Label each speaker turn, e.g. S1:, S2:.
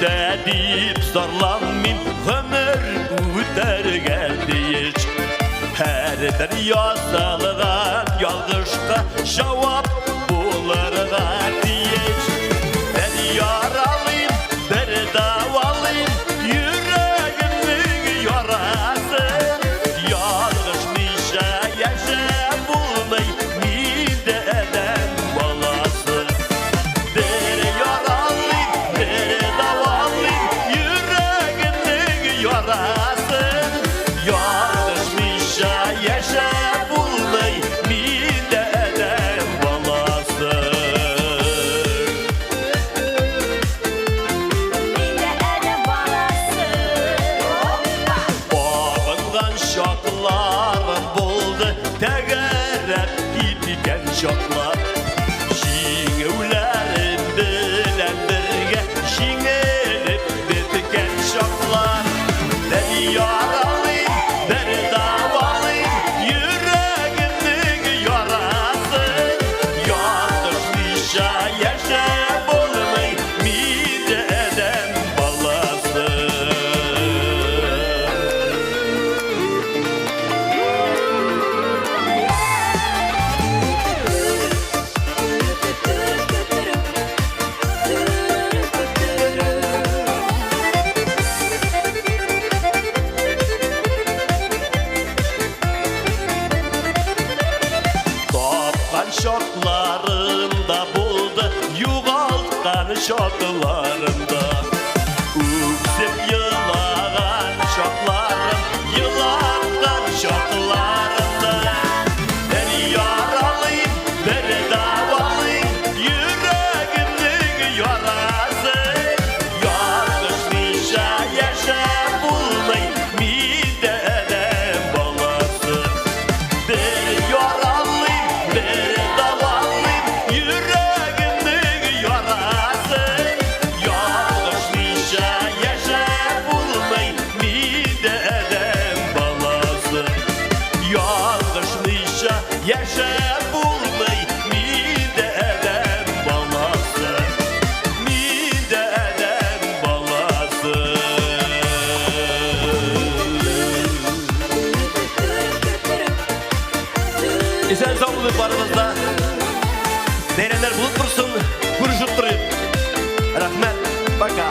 S1: de deyip zorlanmayın, ömür öterge hiç. Her bir yazılgan yalgışka cevap bulurga hiç. Ben yaralıyım, bir davalıyım, yüreğimin yarası. Yalgışmışa yaşa bulmay, mideden balası. Bir yaralıyım, bir davalıyım, yüreğimin yarası. Yalgışmışa yaşa bulmay, mideden balası. Bağıngan şaklarım buldu, tegerep gitken şaklar. Şiңeулерім bilen birge, şiңelip bitken şaklar. Ben yaralıyım, ben davalıyım, yüreğimin yarası. Yalgışmışa yaşa bulmay, mideden balası. Topkan şoklarımda buldu, yuvaltkan şoklarımda. Üksip yılağan şoklarım, yılandan şoklarımda. Ben yaralıyım, ben davalıyım, yüreğimin yarası. Yalgışmışa yaşa bulmay, mideden balası. Bir yaralıyım, bir davalıyım, yüreğimin yarası. Yalgışmışa yaşa bulmay, mideden balası. Yalgışmışa yaşa bulmay, mideden balası. Mideden balası. Esen sağlık barımızda. Değerler bulut dursun, kuruşup duruyor. Rahmet, baka.